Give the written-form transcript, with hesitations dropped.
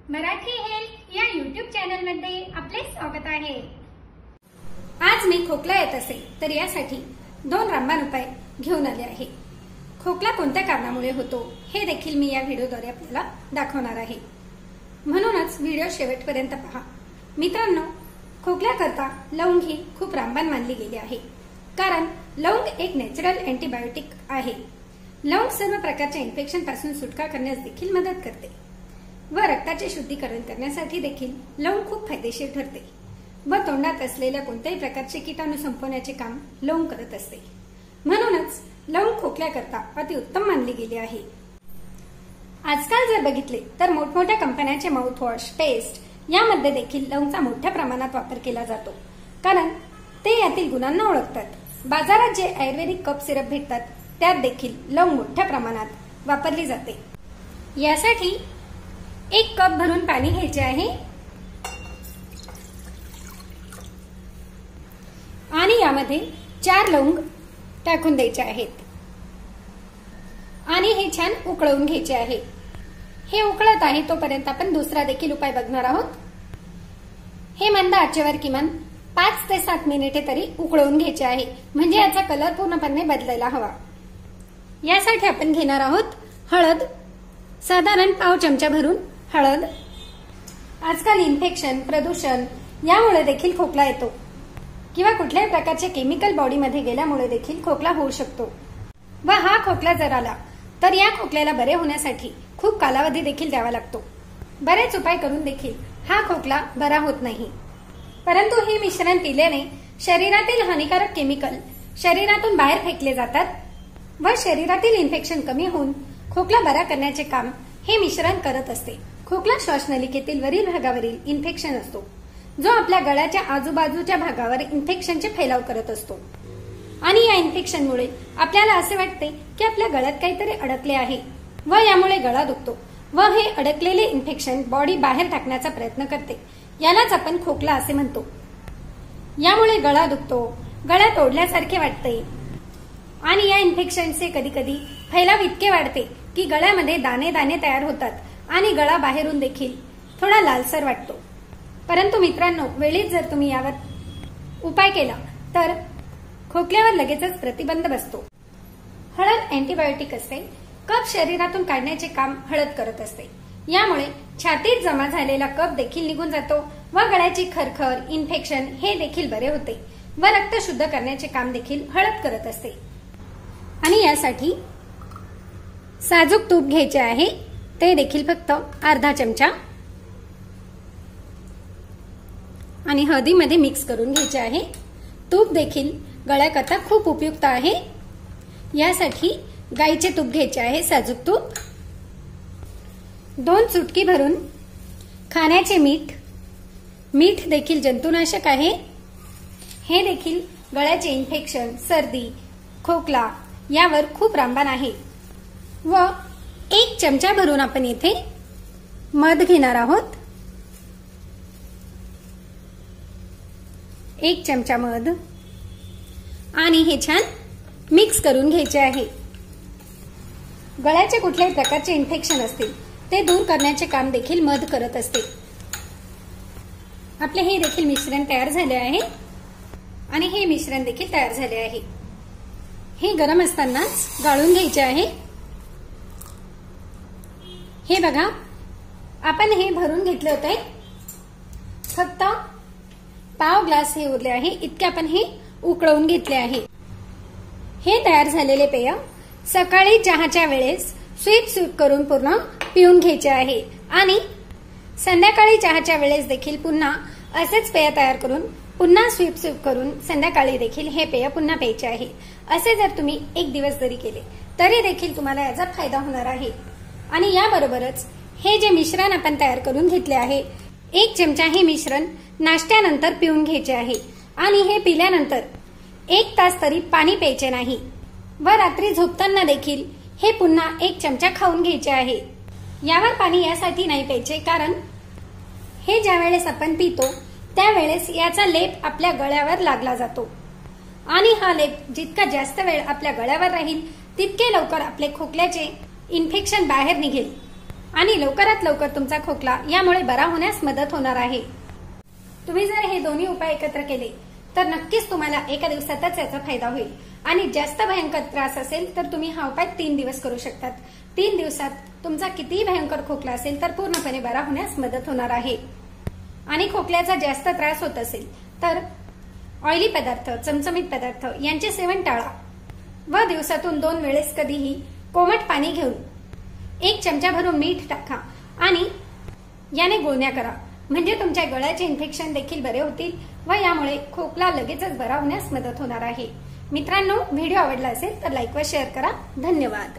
Marathi health या YouTube channel मध्ये आपले स्वागत आहे। आज मी खोकला येत असेल तर यासाठी 2 रामबाण उपाय घेऊन आले आहे। खोकला कोणत्या कारणामुळे होतो हे देखील मी या व्हिडिओद्वारे आपल्याला दाखवणार आहे, म्हणूनच व्हिडिओ शेवटपर्यंत पहा। मित्रांनो, खोकल्याकरता लवंग ही खूप रामबाण मानली गेली आहे, कारण लवंग एक नॅचरल अँटीबायोटिक आहे। लवंग सर्व प्रकारच्या इन्फेक्शन पासून सुटका करण्यास देखील मदत करते व रक्ताचे शुद्धीकरण करण्यासाठी देखील लवंग खूप फायदेशीर ठरते व तोंडात असलेल्या कोणत्याही प्रकारचे कीटाणू संपवण्याचे काम लवंग करत असते। म्हणूनच लवंग खोकल्याकरता अतिउत्तम मानली गेली आहे। आजकाल जर बघितले तर मोठमोठ्या कंपन्यांचे माउथवॉश, पेस्ट यामध्ये देखील लवंगचा मोठ्या प्रमाणात वापर केला जातो, कारण ते यातील गुणांना ओळखतात। बाजारात जे आयुर्वेदिक कप सिरप भेटतात त्यात देखील लवंग मोठ्या प्रमाणात वापरली जाते। यासाठी 1 कप भरून पाणी घ्यायचे आहे आणि यामध्ये 4 लवंग टाकून द्यायचे आहेत आणि हे छान उकळवून घ्यायचे आहे। हे उकळत आहे तोपर्यंत आपण दुसरा देखील उपाय बघणार आहोत। हे मंद आचेवर किमान 5 ते 7 मिनिटे तरी उकळवून घ्यायचे आहे, म्हणजे याचा कलर पूर्णपणे बदलायला हवा। यासाठी आपण घेणार आहोत हळद, साधारण पाव चमचा भरून हळद। आजकाल इन्फेक्शन, प्रदूषण यामुळे देखील खोकला येतो किंवा कुठल्याही प्रकारचे केमिकल बॉडीमध्ये गेल्यामुळे देखील खोकला होऊ शकतो व हा खोकला जर आला तर या खोकल्याला बरे होण्यासाठी खूप कालावधी देखील द्यावा लागतो। बरेच उपाय करून देखील हा खोकला बरा होत नाही, परंतु हे मिश्रण पिल्याने शरीरातील हानिकारक केमिकल शरीरातून बाहेर फेकले जातात व शरीरातील इन्फेक्शन कमी होऊन खोकला बरा करण्याचे काम हे मिश्रण करत असते। खोकला श्वासनलिकेतील वरील भागावरील इन्फेक्शन असतो, जो आपल्या गळ्याच्या आजूबाजूच्या भागावर इन्फेक्शनचे फैलाव करत असतो आणि या इन्फेक्शनमुळे आपल्याला असे वाटते की आपल्या गळ्यात काहीतरी अडकले आहे व यामुळे गळा दुखतो व हे अडकलेले इन्फेक्शन बॉडी बाहेर टाकण्याचा प्रयत्न करते। यालाच आपण खोकला असे म्हणतो। यामुळे गळा दुखतो, गळ्यात ओढल्यासारखे वाटते आणि या इन्फेक्शनचे कधीकधी फैलाव इतके वाढते की गळ्यामध्ये दाणे दाणे तयार होतात आणि गळा बाहेरून देखील थोडा लालसर वाटतो। परंतु मित्रांनो, वेळीच जर तुम्ही यावर उपाय केला तर खोकल्यावर लगेचच प्रतिबंध बसतो। हळद अँटीबायोटिक असते, कफ शरीरातून काढण्याचे काम हळद करत असते। यामुळे छातीत जमा झालेला कफ देखील निघून जातो व गळ्याची खरखर, इन्फेक्शन हे देखील बरे होते व रक्त शुद्ध करण्याचे काम देखील हळद करत असते। आणि यासाठी साजूक तूप घ्यायचे आहे, ते देखील फक्त अर्धा चमचा आणि हळदीमध्ये मिक्स करून घ्यायचे आहे। तूप देखील गळ्याकरता खूप उपयुक्त आहे। यासाठी गाईचे तूप घ्यायचे आहे, साजूक तूप। 2 चुटकी भरून खाण्याचे मीठ, मीठ देखील जंतुनाशक आहे। हे देखील गळ्याचे इन्फेक्शन, सर्दी, खोकला यावर खूप रामबाण आहे। व 1 चमचा भरून आपण येथे मध घेणार आहोत, 1 चमचा मध आणि हे छान मिक्स करून घ्यायचे आहे। गळ्याचे कुठल्याही प्रकारचे इन्फेक्शन असतील ते दूर करण्याचे काम देखील मध करत असते। आपले हे देखील मिश्रण तयार झाले आहे आणि हे मिश्रण देखील तयार झाले आहे। हे गरम असतानाच गाळून घ्यायचे आहे। हे बघा, आपण हे भरून घेतले होते, फक्त पाव ग्लास हे उरले आहे, इतके आपण हे उकळवून घेतले आहे। हे तयार झालेले पेय सकाळी चहाच्या वेळेस स्वीप करून पूर्ण पिऊन घ्यायचे आहे आणि संध्याकाळी चहाच्या वेळेस देखील पुन्हा असेच पेय तयार करून पुन्हा स्वीप करून संध्याकाळी देखील हे पेय पुन्हा प्यायचे आहे। असे जर तुम्ही 1 दिवस जरी केले तरी देखील तुम्हाला याचा फायदा होणार आहे। आणि याबरोबरच हे जे मिश्रण आपण तयार करून घेतले आहे, 1 चमचा हे मिश्रण नाश्त्यानंतर पिऊन घ्यायचे आहे आणि हे पिल्यानंतर 1 तास तरी पाणी प्यायचे नाही व रात्री झोपताना देखील हे पुन्हा 1 चमचा खाऊन घ्यायचे आहे। यावर पाणी यासाठी नाही प्यायचे, कारण हे ज्या वेळेस आपण पितो त्यावेळेस याचा लेप आपल्या गळ्यावर लागला जातो आणि हा लेप जितका जास्त वेळ आपल्या गळ्यावर राहील तितके लवकर आपले खोकल्याचे इन्फेक्शन बाहेर निघेल आणि लवकरात लवकर तुमचा खोकला यामुळे बरा होण्यास मदत होणार आहे। तुम्ही जर हे दोन्ही उपाय एकत्र केले तर नक्कीच तुम्हाला एका दिवसातच याचा फायदा होईल। आणि जास्त भयंकर त्रास असेल तर तुम्ही हा उपाय 3 दिवस करू शकतात। 3 दिवसात तुमचा कितीही भयंकर खोकला असेल तर पूर्णपणे बरा होण्यास मदत होणार आहे। आणि खोकल्याचा जास्त त्रास होत असेल तर ऑइली पदार्थ, चमचमीत पदार्थ यांचे सेवन टाळा व दिवसातून 2 वेळेस कधीही कोमट पाणी घेऊन 1 चमचा भरून मीठ टाका आणि याने गुळण्या करा, म्हणजे तुमच्या गळ्याचे इन्फेक्शन देखील बरे होतील व यामुळे खोकला लगेचच बरा होण्यास मदत होणार आहे। मित्रांनो, व्हिडिओ आवडला असेल तर लाईक व शेअर करा। धन्यवाद।